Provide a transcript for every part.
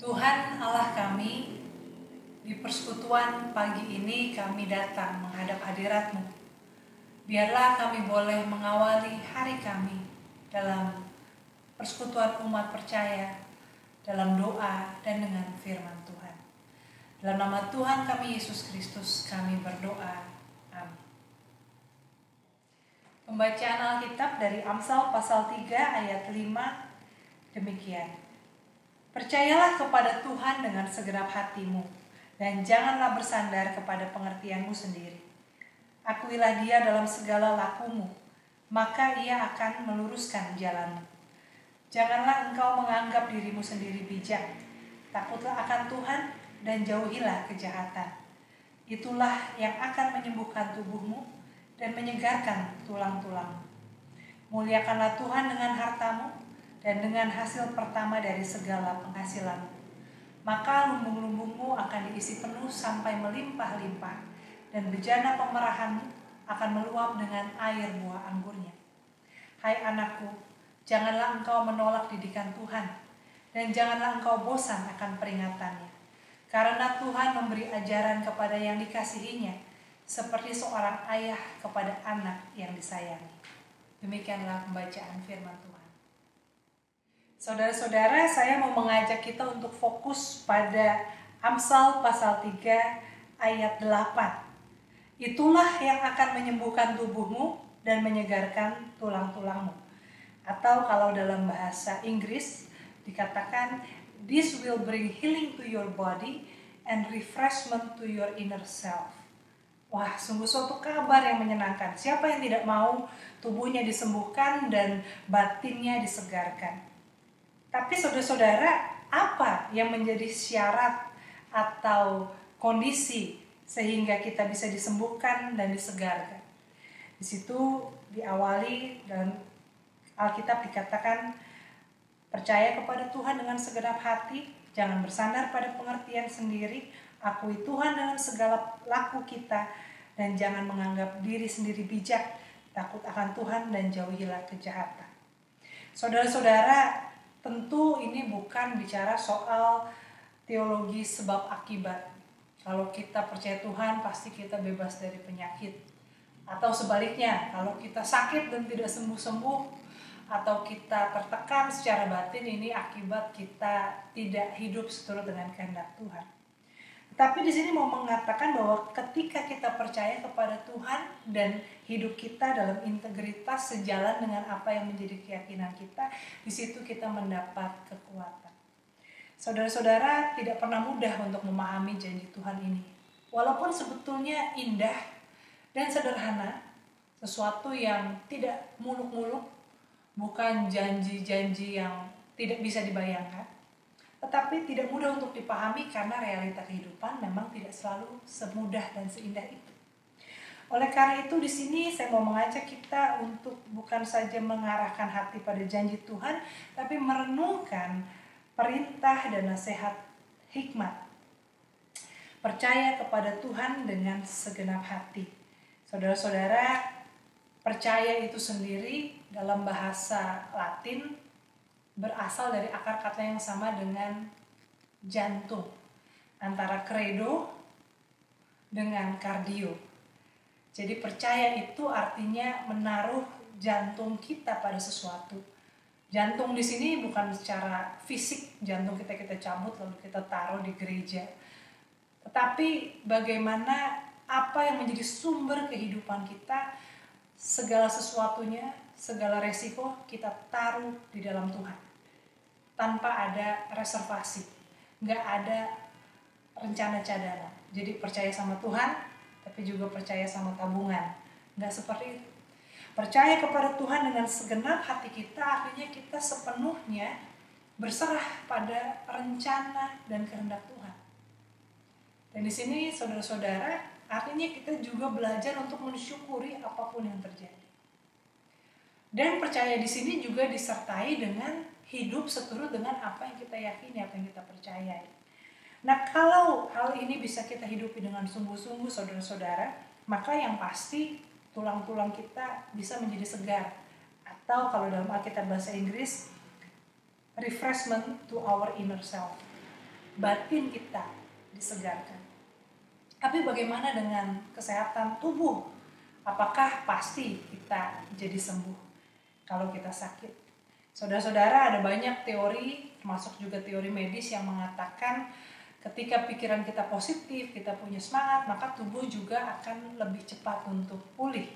Tuhan Allah kami, di persekutuan pagi ini kami datang menghadap hadirat-Mu. Biarlah kami boleh mengawali hari kami dalam persekutuan umat percaya, dalam doa dan dengan firman Tuhan. Dalam nama Tuhan kami Yesus Kristus kami berdoa. Amin. Pembacaan Alkitab dari Amsal pasal 3 ayat 5 demikian. Percayalah kepada Tuhan dengan segenap hatimu, dan janganlah bersandar kepada pengertianmu sendiri. Akuilah Dia dalam segala lakumu, maka Ia akan meluruskan jalanmu. Janganlah engkau menganggap dirimu sendiri bijak. Takutlah akan Tuhan dan jauhilah kejahatan. Itulah yang akan menyembuhkan tubuhmu dan menyegarkan tulang-tulangmu. Muliakanlah Tuhan dengan hartamu dan dengan hasil pertama dari segala penghasilanmu. Maka lumbung-lumbungmu akan diisi penuh sampai melimpah-limpah, dan bejana pemerahanmu akan meluap dengan air buah anggurnya. Hai anakku, janganlah engkau menolak didikan Tuhan, dan janganlah engkau bosan akan peringatannya. Karena Tuhan memberi ajaran kepada yang dikasihinya, seperti seorang ayah kepada anak yang disayangi. Demikianlah pembacaan firman Tuhan. Saudara-saudara, saya mau mengajak kita untuk fokus pada Amsal pasal 3 ayat 8. Itulah yang akan menyembuhkan tubuhmu dan menyegarkan tulang-tulangmu. Atau kalau dalam bahasa Inggris dikatakan, this will bring healing to your body and refreshment to your inner self. Wah, sungguh suatu kabar yang menyenangkan. Siapa yang tidak mau tubuhnya disembuhkan dan batinnya disegarkan? Tapi saudara-saudara, apa yang menjadi syarat atau kondisi sehingga kita bisa disembuhkan dan disegarkan? Di situ diawali dalam Alkitab dikatakan, percaya kepada Tuhan dengan segenap hati, jangan bersandar pada pengertian sendiri, akui Tuhan dengan segala laku kita, dan jangan menganggap diri sendiri bijak, takut akan Tuhan dan jauhilah kejahatan. Saudara-saudara, tentu ini bukan bicara soal teologi sebab akibat. Kalau kita percaya Tuhan, pasti kita bebas dari penyakit. Atau sebaliknya, kalau kita sakit dan tidak sembuh-sembuh, atau kita tertekan secara batin, ini akibat kita tidak hidup seturut dengan kehendak Tuhan. Tapi di sini mau mengatakan bahwa ketika kita percaya kepada Tuhan dan hidup kita dalam integritas sejalan dengan apa yang menjadi keyakinan kita, di situ kita mendapat kekuatan. Saudara-saudara, tidak pernah mudah untuk memahami janji Tuhan ini. Walaupun sebetulnya indah dan sederhana, sesuatu yang tidak muluk-muluk, bukan janji-janji yang tidak bisa dibayangkan, tetapi tidak mudah untuk dipahami karena realita kehidupan memang tidak selalu semudah dan seindah itu. Oleh karena itu di sini saya mau mengajak kita untuk bukan saja mengarahkan hati pada janji Tuhan, tapi merenungkan perintah dan nasihat hikmat. Percaya kepada Tuhan dengan segenap hati. Saudara-saudara, percaya itu sendiri dalam bahasa Latin berasal dari akar kata yang sama dengan jantung, antara credo dengan cardio. Jadi percaya itu artinya menaruh jantung kita pada sesuatu. Jantung di sini bukan secara fisik, jantung kita cabut lalu kita taruh di gereja. Tetapi bagaimana apa yang menjadi sumber kehidupan kita, segala sesuatunya, segala resiko kita taruh di dalam Tuhan. Tanpa ada reservasi, nggak ada rencana cadangan. Jadi percaya sama Tuhan, tapi juga percaya sama tabungan. Nggak seperti itu. Percaya kepada Tuhan dengan segenap hati kita, artinya kita sepenuhnya berserah pada rencana dan kehendak Tuhan. Dan di sini saudara-saudara, artinya kita juga belajar untuk mensyukuri apapun yang terjadi. Dan percaya di sini juga disertai dengan hidup seturut dengan apa yang kita yakini, apa yang kita percayai. Nah, kalau hal ini bisa kita hidupi dengan sungguh-sungguh, saudara-saudara, maka yang pasti tulang-tulang kita bisa menjadi segar. Atau kalau dalam Alkitab bahasa Inggris, refreshment to our inner self. Batin kita disegarkan. Tapi bagaimana dengan kesehatan tubuh? Apakah pasti kita jadi sembuh kalau kita sakit? Saudara-saudara, ada banyak teori, termasuk juga teori medis yang mengatakan ketika pikiran kita positif, kita punya semangat, maka tubuh juga akan lebih cepat untuk pulih.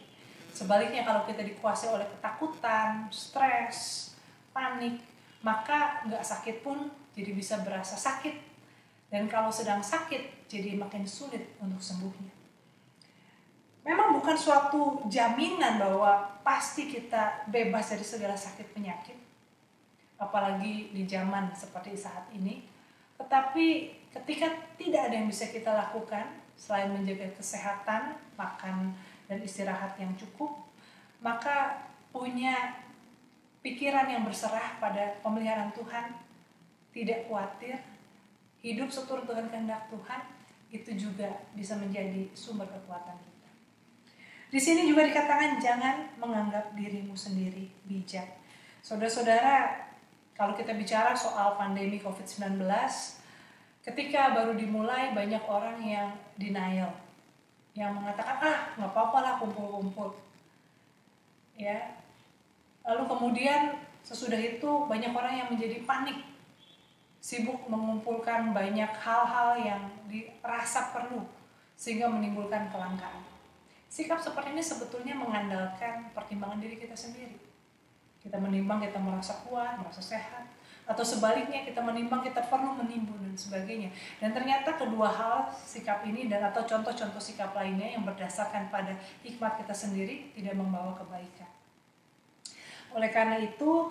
Sebaliknya kalau kita dikuasai oleh ketakutan, stres, panik, maka nggak sakit pun jadi bisa berasa sakit. Dan kalau sedang sakit, jadi makin sulit untuk sembuhnya. Memang bukan suatu jaminan bahwa pasti kita bebas dari segala sakit penyakit, apalagi di zaman seperti saat ini. Tetapi ketika tidak ada yang bisa kita lakukan selain menjaga kesehatan, makan dan istirahat yang cukup, maka punya pikiran yang berserah pada pemeliharaan Tuhan, tidak khawatir, hidup seturut dengan kehendak Tuhan, itu juga bisa menjadi sumber kekuatan kita. Di sini juga dikatakan jangan menganggap dirimu sendiri bijak. Saudara-saudara, kalau kita bicara soal pandemi COVID-19, ketika baru dimulai banyak orang yang denial, yang mengatakan nggak apa-apa lah kumpul-kumpul, ya. Lalu kemudian sesudah itu banyak orang yang menjadi panik, sibuk mengumpulkan banyak hal-hal yang dirasa perlu sehingga menimbulkan kelangkaan. Sikap seperti ini sebetulnya mengandalkan pertimbangan diri kita sendiri. Kita menimbang kita merasa kuat, merasa sehat, atau sebaliknya kita menimbang kita perlu menimbun dan sebagainya. Dan ternyata kedua hal sikap ini dan atau contoh-contoh sikap lainnya yang berdasarkan pada hikmat kita sendiri tidak membawa kebaikan. Oleh karena itu,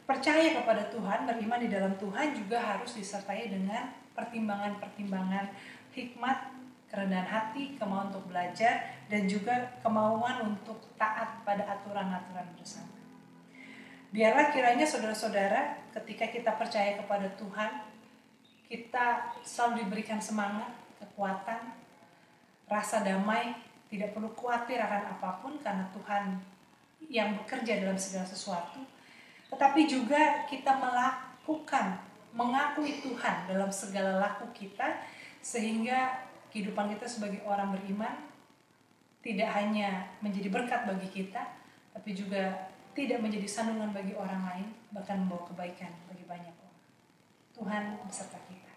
percaya kepada Tuhan, beriman di dalam Tuhan juga harus disertai dengan pertimbangan-pertimbangan hikmat, kerendahan hati, kemauan untuk belajar, dan juga kemauan untuk taat pada aturan-aturan bersama. Biarlah kiranya saudara-saudara ketika kita percaya kepada Tuhan, kita selalu diberikan semangat, kekuatan, rasa damai, tidak perlu khawatir akan apapun karena Tuhan yang bekerja dalam segala sesuatu. Tetapi juga kita mengakui Tuhan dalam segala laku kita, sehingga kehidupan kita sebagai orang beriman tidak hanya menjadi berkat bagi kita, tapi juga tidak menjadi sandungan bagi orang lain, bahkan membawa kebaikan bagi banyak orang. Tuhan beserta kita.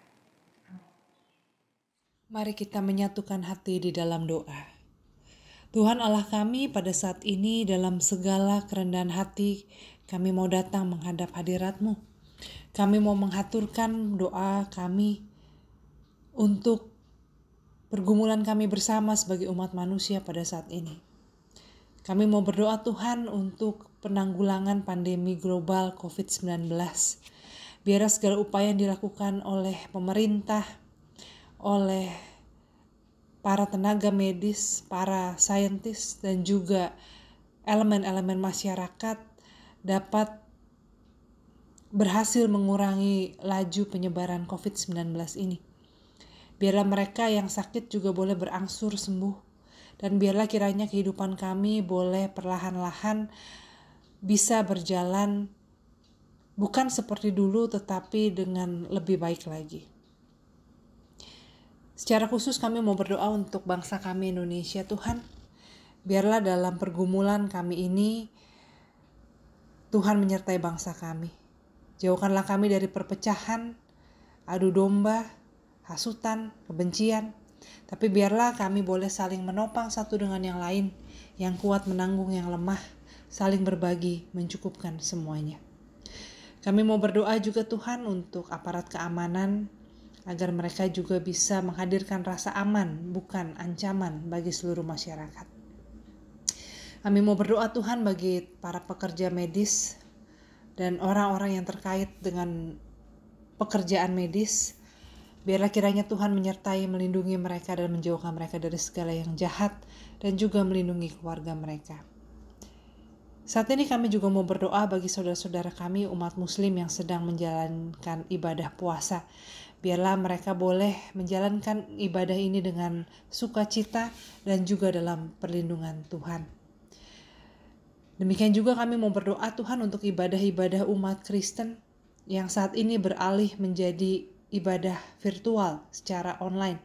Mari kita menyatukan hati di dalam doa. Tuhan Allah kami, pada saat ini dalam segala kerendahan hati, kami mau datang menghadap hadirat-Mu. Kami mau menghaturkan doa kami untuk pergumulan kami bersama sebagai umat manusia pada saat ini. Kami mau berdoa Tuhan untuk penanggulangan pandemi global COVID-19. Biar segala upaya yang dilakukan oleh pemerintah, oleh para tenaga medis, para saintis, dan juga elemen-elemen masyarakat dapat berhasil mengurangi laju penyebaran COVID-19 ini. Biarlah mereka yang sakit juga boleh berangsur sembuh, dan biarlah kiranya kehidupan kami boleh perlahan-lahan bisa berjalan bukan seperti dulu tetapi dengan lebih baik lagi. Secara khusus kami mau berdoa untuk bangsa kami Indonesia Tuhan. Biarlah dalam pergumulan kami ini Tuhan menyertai bangsa kami. Jauhkanlah kami dari perpecahan, adu domba, hasutan, kebencian. Tapi biarlah kami boleh saling menopang satu dengan yang lain, yang kuat menanggung yang lemah, saling berbagi, mencukupkan semuanya. Kami mau berdoa juga Tuhan untuk aparat keamanan, agar mereka juga bisa menghadirkan rasa aman, bukan ancaman bagi seluruh masyarakat. Kami mau berdoa Tuhan bagi para pekerja medis dan orang-orang yang terkait dengan pekerjaan medis. Biarlah kiranya Tuhan menyertai, melindungi mereka dan menjauhkan mereka dari segala yang jahat dan juga melindungi keluarga mereka. Saat ini kami juga mau berdoa bagi saudara-saudara kami umat muslim yang sedang menjalankan ibadah puasa. Biarlah mereka boleh menjalankan ibadah ini dengan sukacita dan juga dalam perlindungan Tuhan. Demikian juga kami mau berdoa Tuhan untuk ibadah-ibadah umat Kristen yang saat ini beralih menjadi ibadah virtual secara online.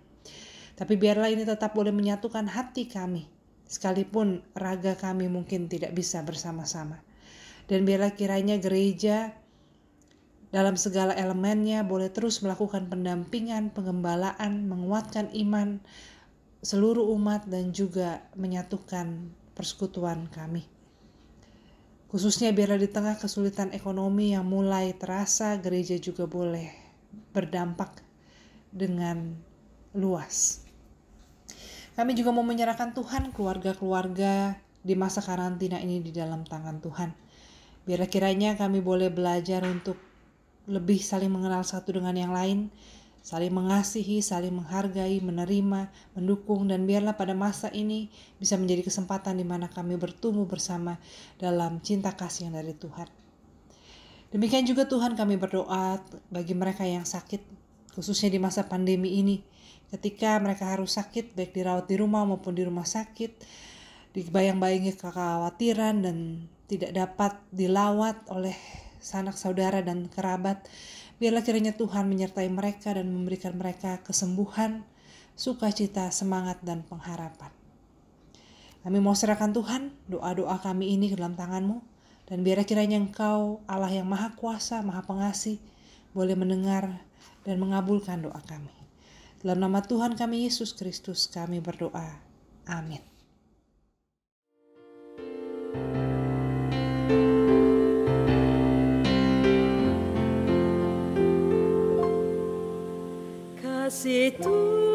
Tapi biarlah ini tetap boleh menyatukan hati kami, sekalipun raga kami mungkin tidak bisa bersama-sama. Dan biarlah kiranya gereja dalam segala elemennya boleh terus melakukan pendampingan, pengembalaan, menguatkan iman seluruh umat dan juga menyatukan persekutuan kami. Khususnya biarlah di tengah kesulitan ekonomi yang mulai terasa, gereja juga boleh berdampak dengan luas. Kami juga mau menyerahkan Tuhan keluarga-keluarga di masa karantina ini di dalam tangan Tuhan. Biarlah kiranya kami boleh belajar untuk lebih saling mengenal satu dengan yang lain, saling mengasihi, saling menghargai, menerima, mendukung, dan biarlah pada masa ini bisa menjadi kesempatan di mana kami bertumbuh bersama dalam cinta kasih yang dari Tuhan. Demikian juga Tuhan kami berdoa bagi mereka yang sakit, khususnya di masa pandemi ini, ketika mereka harus sakit baik dirawat di rumah maupun di rumah sakit, dibayang-bayangi kekhawatiran dan tidak dapat dilawat oleh sanak saudara dan kerabat. Biarlah kiranya Tuhan menyertai mereka dan memberikan mereka kesembuhan, sukacita, semangat, dan pengharapan. Kami mau serahkan Tuhan doa-doa kami ini ke dalam tangan-Mu, dan biarlah kiranya Engkau Allah yang Maha Kuasa, Maha Pengasih, boleh mendengar dan mengabulkan doa kami. Dalam nama Tuhan kami Yesus Kristus kami berdoa. Amin. Kasih Tuhan